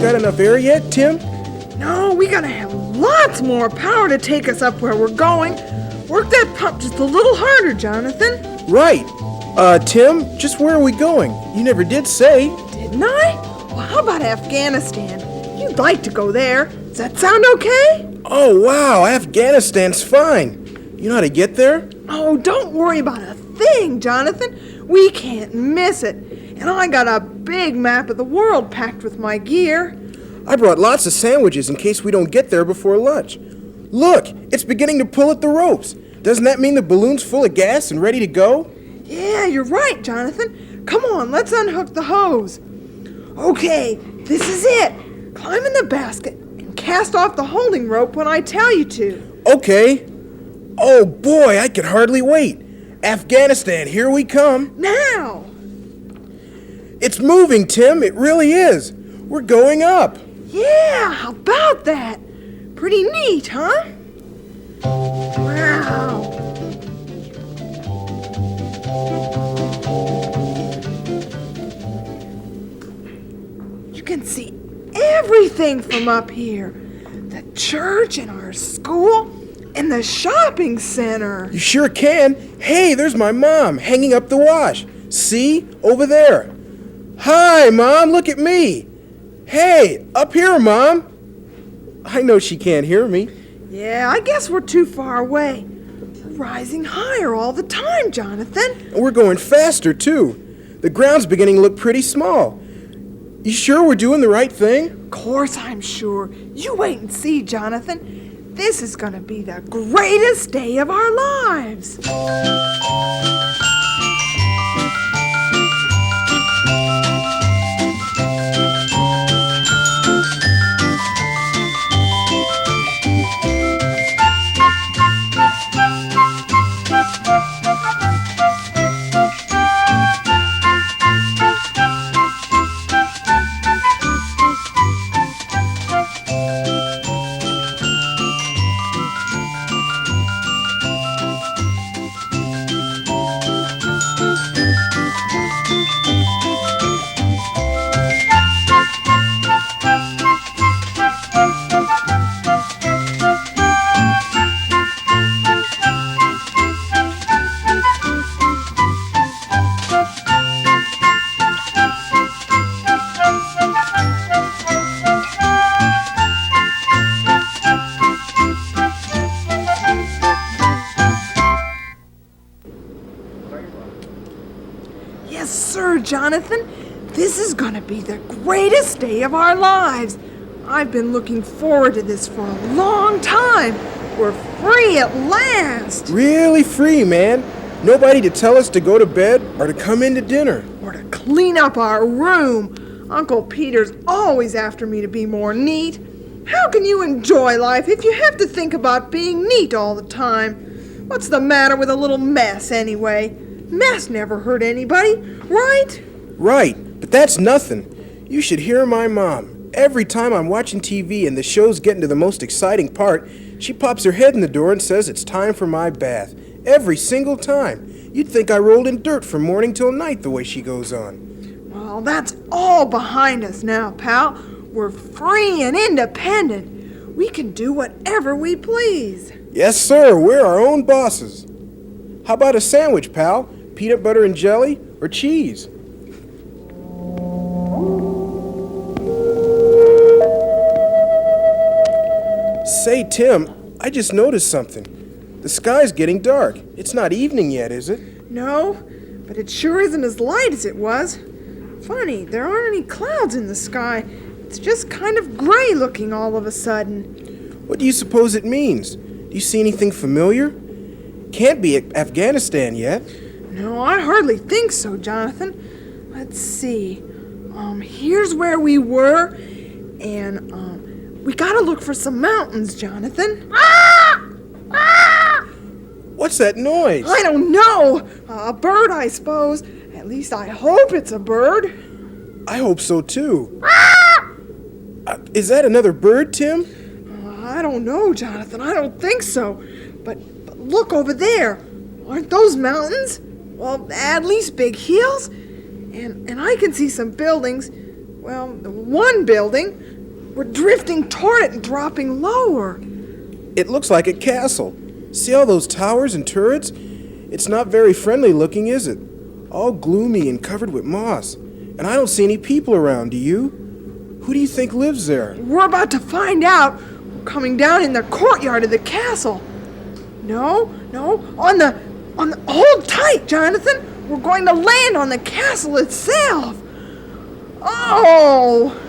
got enough air yet, Tim? No, we gotta have lots more power to take us up where we're going. Work that pump just a little harder, Jonathan. Right. Tim, just where are we going? You never did say. Didn't I? Well, how about Afghanistan? You'd like to go there. Does that sound okay? Oh, wow, Afghanistan's fine. You know how to get there? Oh, don't worry about a thing, Jonathan. We can't miss it. And I got a big map of the world packed with my gear. I brought lots of sandwiches in case we don't get there before lunch. Look, it's beginning to pull at the ropes. Doesn't that mean the balloon's full of gas and ready to go? Yeah, you're right, Jonathan. Come on, let's unhook the hose. Okay, this is it. Climb in the basket and cast off the holding rope when I tell you to. Okay. Oh boy, I can hardly wait. Afghanistan, here we come. Now! It's moving, Tim. It really is. We're going up. Yeah, how about that? Pretty neat, huh? Wow. You can see everything from up here. The church and our school and the shopping center. You sure can. Hey, there's my mom hanging up the wash. See? Over there. Hi, Mom. Look at me. Hey, up here, Mom. I know she can't hear me. Yeah, I guess we're too far away. We're rising higher all the time, Jonathan. And we're going faster, too. The ground's beginning to look pretty small. You sure we're doing the right thing? Of course I'm sure. You wait and see, Jonathan. This is going to be the greatest day of our lives. Yes, sir, Jonathan. This is gonna be the greatest day of our lives. I've been looking forward to this for a long time. We're free at last. Really free, man. Nobody to tell us to go to bed or to come in to dinner. Or to clean up our room. Uncle Peter's always after me to be more neat. How can you enjoy life if you have to think about being neat all the time? What's the matter with a little mess, anyway? Mess never hurt anybody, right? Right, but that's nothing. You should hear my mom. Every time I'm watching TV and the show's getting to the most exciting part, she pops her head in the door and says it's time for my bath. Every single time. You'd think I rolled in dirt from morning till night the way she goes on. Well, that's all behind us now, pal. We're free and independent. We can do whatever we please. Yes, sir, we're our own bosses. How about a sandwich, pal? Peanut butter and jelly or cheese? Say, Tim, I just noticed something. The sky's getting dark. It's not evening yet, is it? No, but it sure isn't as light as it was. Funny, there aren't any clouds in the sky. It's just kind of gray looking all of a sudden. What do you suppose it means? Do you see anything familiar? Can't be Afghanistan yet. No, I hardly think so, Jonathan. Let's see. Here's where we were, and we gotta look for some mountains, Jonathan. What's that noise? I don't know. A bird, I suppose. At least I hope it's a bird. I hope so, too. Is that another bird, Tim? I don't know, Jonathan. I don't think so. But look over there. Aren't those mountains? Well, at least big hills. And I can see some buildings. well, one building. We're drifting toward it and dropping lower. It looks like a castle. See all those towers and turrets? It's not very friendly looking, is it? All gloomy and covered with moss. And I don't see any people around, do you? Who do you think lives there? We're about to find out. We're coming down in the courtyard of the castle. No, hold tight, Jonathan. We're going to land on the castle itself. Oh!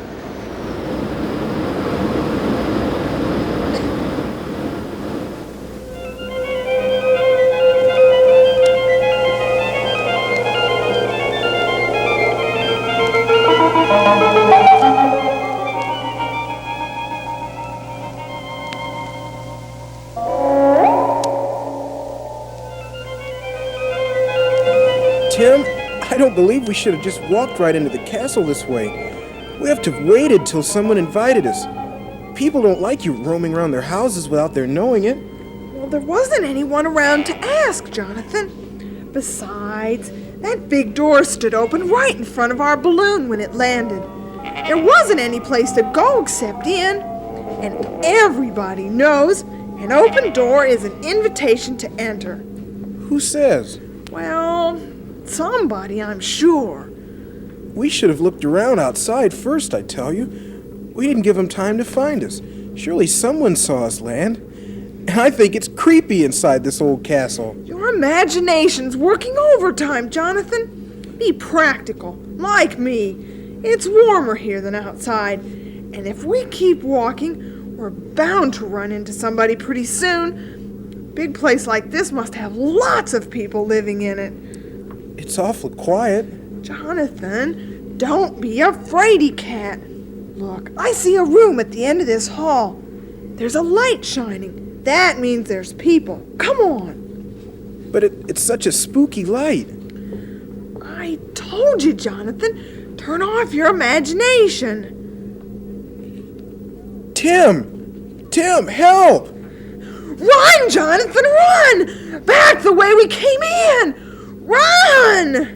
Tim, I don't believe we should have just walked right into the castle this way. We have to have waited till someone invited us. People don't like you roaming around their houses without their knowing it. Well, there wasn't anyone around to ask, Jonathan. Besides, that big door stood open right in front of our balloon when it landed. There wasn't any place to go except in. And everybody knows an open door is an invitation to enter. Who says? Well, somebody, I'm sure. We should have looked around outside first, I tell you. We didn't give them time to find us. Surely someone saw us land. And I think it's creepy inside this old castle. Your imagination's working overtime, Jonathan. Be practical, like me. It's warmer here than outside. And if we keep walking, we're bound to run into somebody pretty soon. A big place like this must have lots of people living in it. It's awful quiet. Jonathan, don't be a fraidy cat. Look, I see a room at the end of this hall. There's a light shining. That means there's people. Come on. But it's such a spooky light. I told you, Jonathan. Turn off your imagination. Tim, help! Run, Jonathan, run! Back the way we came in! Run!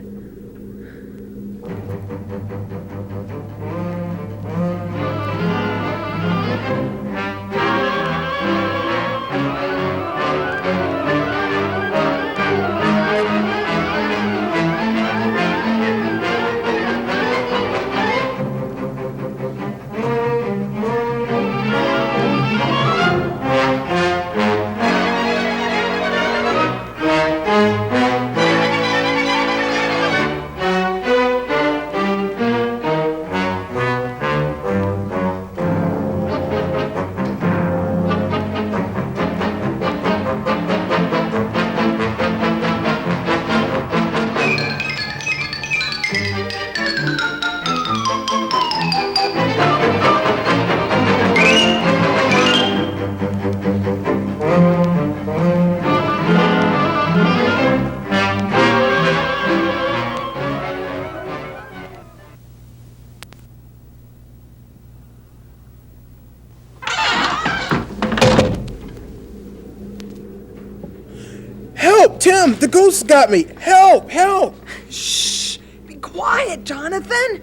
Help, Tim! The ghost got me! Help! Shh! Be quiet, Jonathan!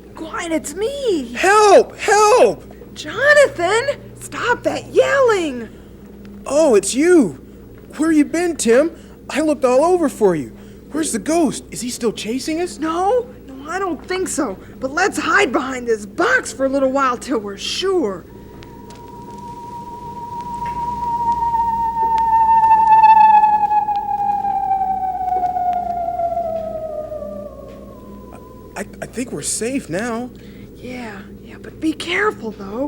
Be quiet, it's me! Help! Jonathan! Stop that yelling! Oh, it's you! Where you been, Tim? I looked all over for you. Where's the ghost? Is he still chasing us? No, I don't think so. But let's hide behind this box for a little while till we're sure. I think we're safe now. Yeah, but be careful, though.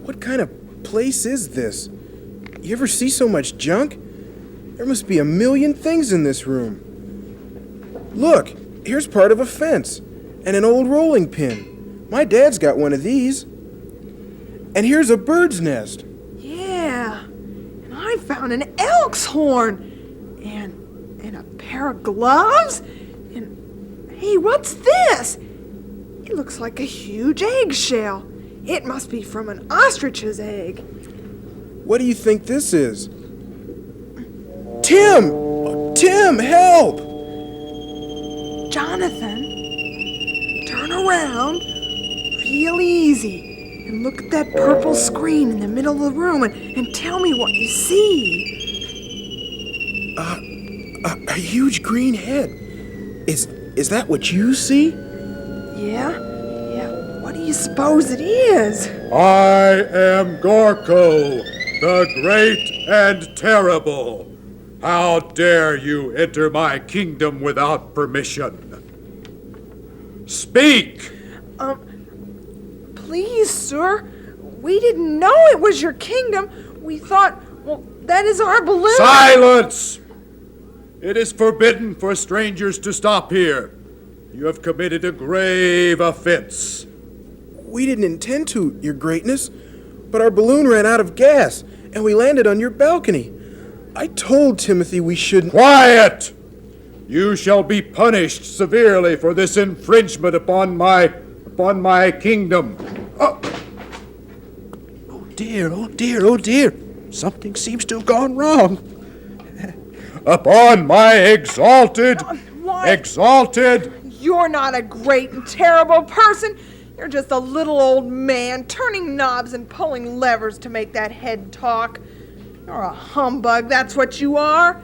What kind of place is this? You ever see so much junk? There must be a million things in this room. Look, here's part of a fence and an old rolling pin. My dad's got one of these. And here's a bird's nest. Yeah, and I found an elk's horn and a pair of gloves. And hey, what's this? It looks like a huge eggshell. It must be from an ostrich's egg. What do you think this is? Tim, help! Jonathan, turn around. around real easy and look at that purple screen in the middle of the room and tell me what you see. A huge green head. Is that what you see? Yeah? What do you suppose it is? I am Gorko, the Great and Terrible. How dare you enter my kingdom without permission? Speak! Please, sir. We didn't know it was your kingdom. We thought, well, that is our balloon. Silence! It is forbidden for strangers to stop here. You have committed a grave offense. We didn't intend to, Your Greatness, but our balloon ran out of gas, and we landed on your balcony. I told Timothy we shouldn't... Quiet! You shall be punished severely for this infringement upon my kingdom. Oh dear. Something seems to have gone wrong. Upon my exalted... Why? Exalted... You're not a great and terrible person. You're just a little old man turning knobs and pulling levers to make that head talk. You're a humbug, that's what you are.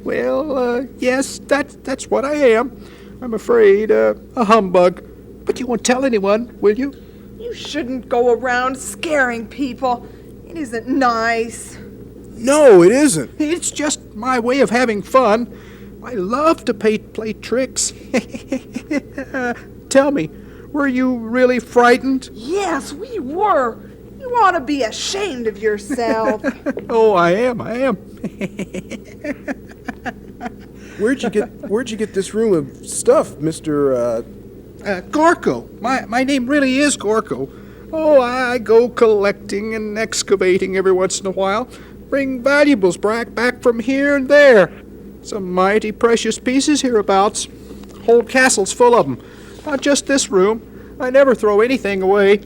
Well, yes, that's what I am. I'm afraid, a humbug. But you won't tell anyone, will you? You shouldn't go around scaring people. It isn't nice. No, it isn't. It's just my way of having fun. I love to play tricks. Tell me, were you really frightened? Yes, we were. You ought to be ashamed of yourself. Oh, I am. Where'd you get this room of stuff, Mr. Gorko. My name really is Gorko. Oh, I go collecting and excavating every once in a while. Bring valuables back from here and there. Some mighty precious pieces hereabouts. Whole castle's full of them. Not just this room. I never throw anything away.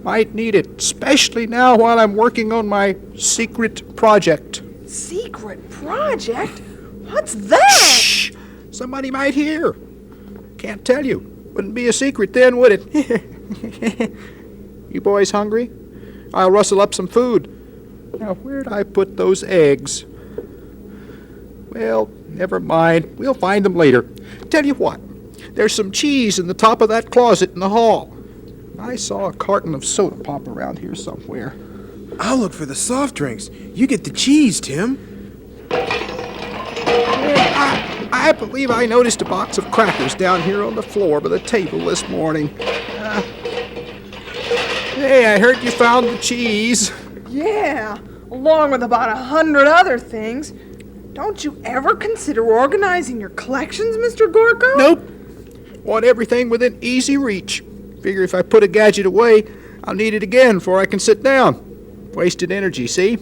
Might need it, especially now while I'm working on my secret project. Secret project? What's that? Shh! Somebody might hear. Can't tell you. Wouldn't be a secret then, would it? You boys hungry? I'll rustle up some food. Now, where'd I put those eggs? Well, never mind. We'll find them later. Tell you what, there's some cheese in the top of that closet in the hall. I saw a carton of soda pop around here somewhere. I'll look for the soft drinks. You get the cheese, Tim. I believe I noticed a box of crackers down here on the floor by the table this morning. Hey, I heard you found the cheese. Yeah, along with about 100 other things. Don't you ever consider organizing your collections, Mr. Gorko? Nope. Want everything within easy reach. Figure if I put a gadget away, I'll need it again before I can sit down. Wasted energy, see?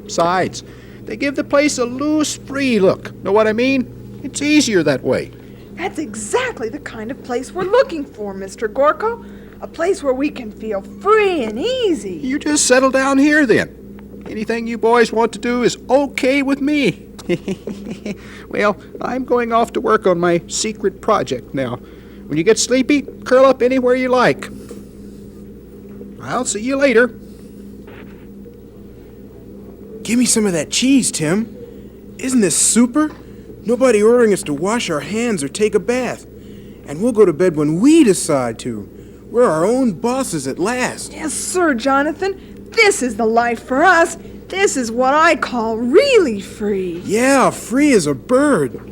Besides, they give the place a loose, free look. Know what I mean? It's easier that way. That's exactly the kind of place we're looking for, Mr. Gorko. A place where we can feel free and easy. You just settle down here then. Anything you boys want to do is okay with me. Well, I'm going off to work on my secret project now. When you get sleepy, curl up anywhere you like. I'll see you later. Give me some of that cheese, Tim. Isn't this super? Nobody ordering us to wash our hands or take a bath. And we'll go to bed when we decide to. We're our own bosses at last. Yes, sir, Jonathan. This is the life for us. This is what I call really free. Yeah, free as a bird.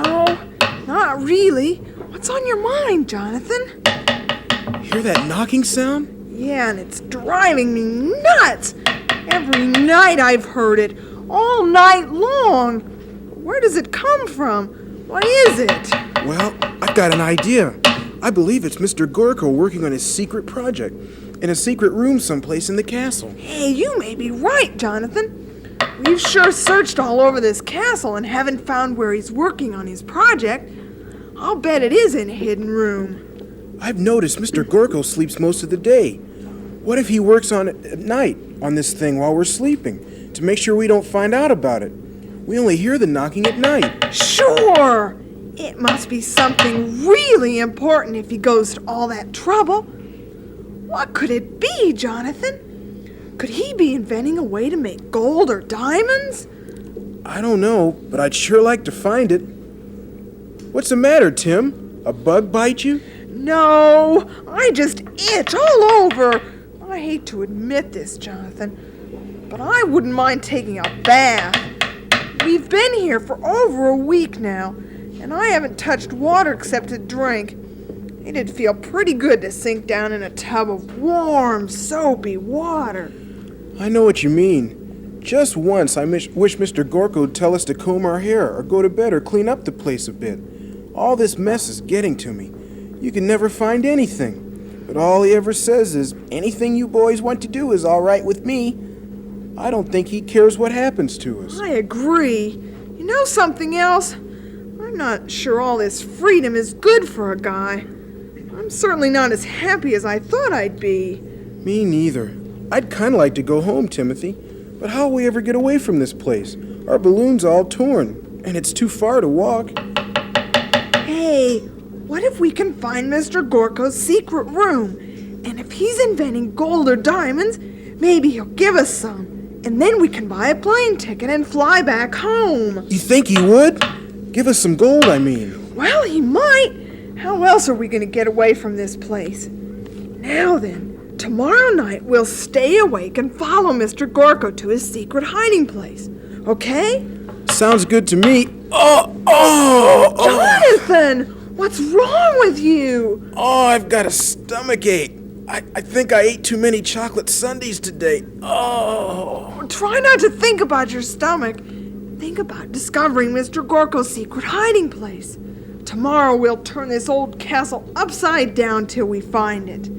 No, not really. What's on your mind, Jonathan? Hear that knocking sound? Yeah, and it's driving me nuts. Every night I've heard it, all night long. Where does it come from? What is it? Well, I've got an idea. I believe it's Mr. Gorko working on his secret project in a secret room someplace in the castle. Hey, you may be right, Jonathan. We've sure searched all over this castle and haven't found where he's working on his project. I'll bet it is in a hidden room. I've noticed Mr. Gorko sleeps most of the day. What if he works on it at night on this thing while we're sleeping to make sure we don't find out about it? We only hear the knocking at night. Sure! It must be something really important if he goes to all that trouble. What could it be, Jonathan? Could he be inventing a way to make gold or diamonds? I don't know, but I'd sure like to find it. What's the matter, Tim? A bug bite you? No, I just itch all over. I hate to admit this, Jonathan, but I wouldn't mind taking a bath. We've been here for over a week now, and I haven't touched water except to drink. It'd feel pretty good to sink down in a tub of warm, soapy water. I know what you mean. Just once I wish Mr. Gorko would tell us to comb our hair or go to bed or clean up the place a bit. All this mess is getting to me. You can never find anything. But all he ever says is, anything you boys want to do is all right with me. I don't think he cares what happens to us. I agree. You know something else? I'm not sure all this freedom is good for a guy. I'm certainly not as happy as I thought I'd be. Me neither. I'd kind of like to go home, Timothy. But how'll we ever get away from this place? Our balloon's all torn, and it's too far to walk. Hey, what if we can find Mr. Gorko's secret room? And if he's inventing gold or diamonds, maybe he'll give us some. And then we can buy a plane ticket and fly back home. You think he would? Give us some gold, I mean. Well, he might. How else are we going to get away from this place? Now then, tomorrow night we'll stay awake and follow Mr. Gorko to his secret hiding place. Okay? Sounds good to me. Jonathan! What's wrong with you? Oh, I've got a stomach ache. I think I ate too many chocolate sundaes today. Oh. Try not to think about your stomach. Think about discovering Mr. Gorko's secret hiding place. Tomorrow we'll turn this old castle upside down till we find it.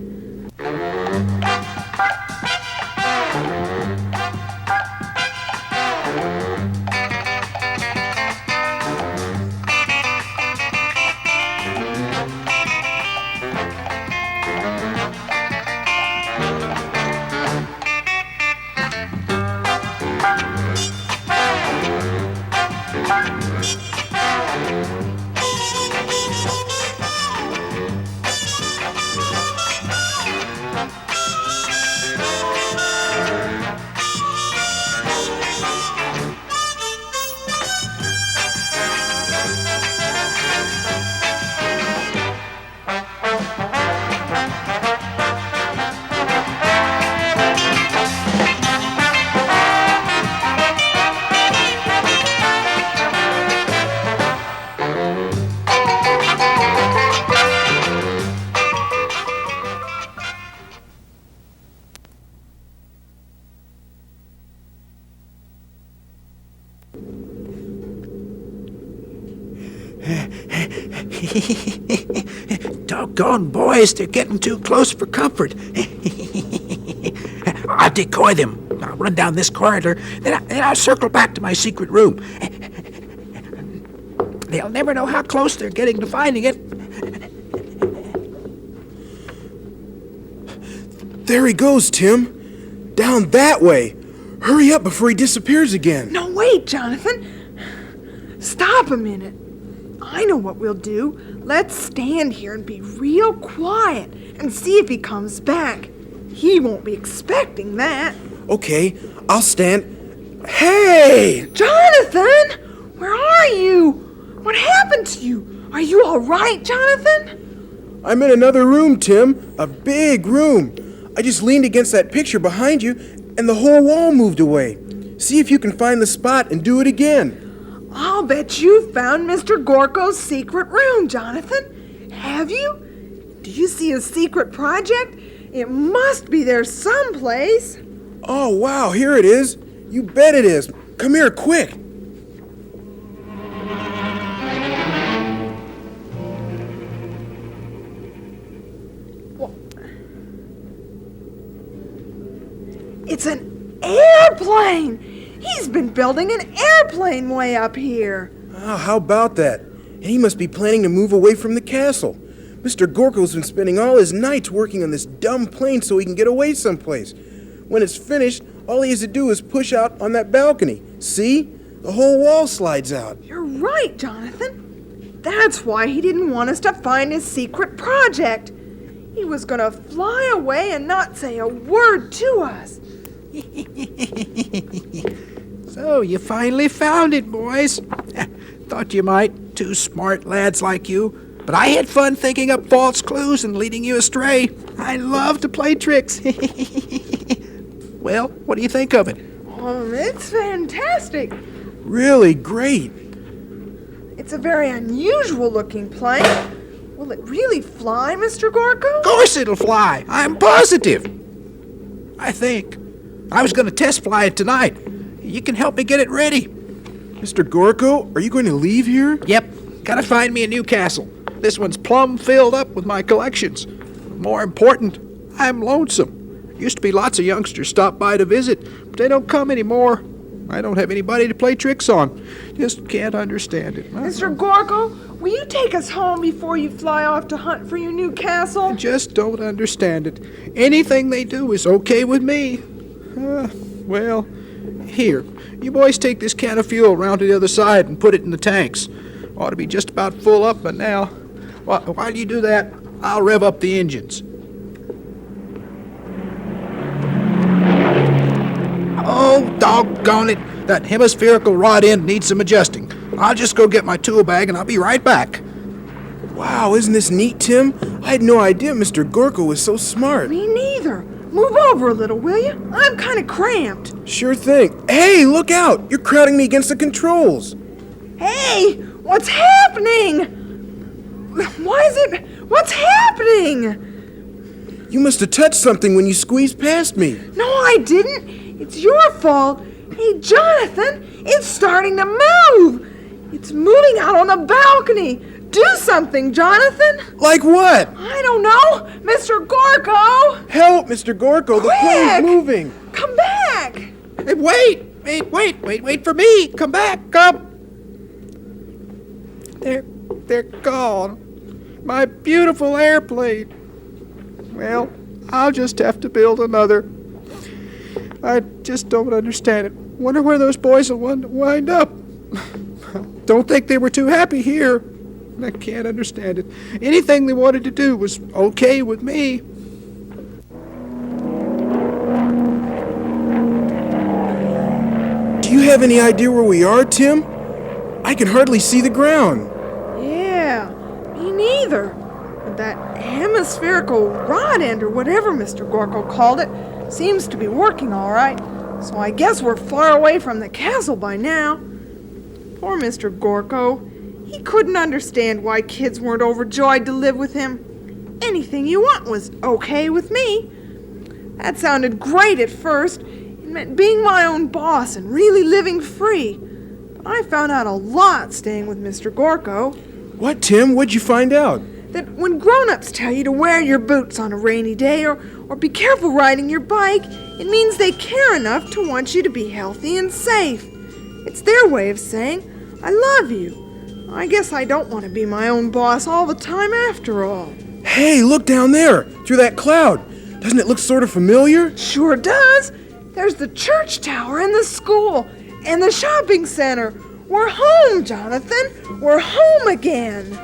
Doggone boys, they're getting too close for comfort. I'll decoy them. I'll run down this corridor, then I'll circle back to my secret room. They'll never know how close they're getting to finding it. There he goes, Tim. Down that way. Hurry up before he disappears again. No, wait, Jonathan. Stop a minute. I know what we'll do. Let's stand here and be real quiet and see if he comes back. He won't be expecting that. Okay, I'll stand. Hey! Jonathan! Where are you? What happened to you? Are you all right, Jonathan? I'm in another room, Tim. A big room. I just leaned against that picture behind you, and the whole wall moved away. See if you can find the spot and do it again. I'll bet you found Mr. Gorko's secret room, Jonathan. Have you? Do you see a secret project? It must be there someplace. Oh, wow, here it is. You bet it is. Come here, quick. It's an airplane! He's been building an airplane way up here. Oh, how about that? And he must be planning to move away from the castle. Mr. Gorko's been spending all his nights working on this dumb plane so he can get away someplace. When it's finished, all he has to do is push out on that balcony. See? The whole wall slides out. You're right, Jonathan. That's why he didn't want us to find his secret project. He was gonna fly away and not say a word to us. So you finally found it, boys. Thought you might, two smart lads like you. But I had fun thinking up false clues and leading you astray. I love to play tricks. Well, what do you think of it? Oh, it's fantastic. Really great. It's a very unusual looking plane. Will it really fly, Mr. Gorko? Of course it'll fly. I'm positive. I think. I was going to test fly it tonight. You can help me get it ready. Mr. Gorko, are you going to leave here? Yep. Gotta find me a new castle. This one's plumb filled up with my collections. More important, I'm lonesome. Used to be lots of youngsters stop by to visit, but they don't come anymore. I don't have anybody to play tricks on. Just can't understand it. Mr. Gorko, will you take us home before you fly off to hunt for your new castle? I just don't understand it. Anything they do is okay with me. Well, here. You boys take this can of fuel around to the other side and put it in the tanks. Ought to be just about full up by now. While you do that, I'll rev up the engines. Oh, doggone it. That hemispherical rod end needs some adjusting. I'll just go get my tool bag and I'll be right back. Wow, isn't this neat, Tim? I had no idea Mr. Gorko was so smart. Me neither. Move over a little, will you? I'm kind of cramped. Sure thing. Hey, look out! You're crowding me against the controls. Hey, what's happening? What's happening? You must have touched something when you squeezed past me. No, I didn't. It's your fault. Hey, Jonathan, it's starting to move. It's moving out on the balcony. Do something, Jonathan. Like what? I don't know. Mr. Gorko. Help, Mr. Gorko. The plane's moving. Come back. Hey, wait for me. Come back, come. They're gone. My beautiful airplane. Well, I'll just have to build another. I just don't understand it. Wonder where those boys will wind up. Don't think they were too happy here. I can't understand it. Anything they wanted to do was okay with me. Do you have any idea where we are, Tim? I can hardly see the ground. Yeah, me neither. But that hemispherical rod end, or whatever Mr. Gorko called it, seems to be working all right. So I guess we're far away from the castle by now. Poor Mr. Gorko. He couldn't understand why kids weren't overjoyed to live with him. Anything you want was okay with me. That sounded great at first. It meant being my own boss and really living free. But I found out a lot staying with Mr. Gorko. What, Tim? What'd you find out? That when grown-ups tell you to wear your boots on a rainy day or be careful riding your bike, it means they care enough to want you to be healthy and safe. It's their way of saying, I love you. I guess I don't want to be my own boss all the time after all. Hey, look down there, through that cloud. Doesn't it look sort of familiar? Sure does. There's the church tower and the school and the shopping center. We're home, Jonathan. We're home again.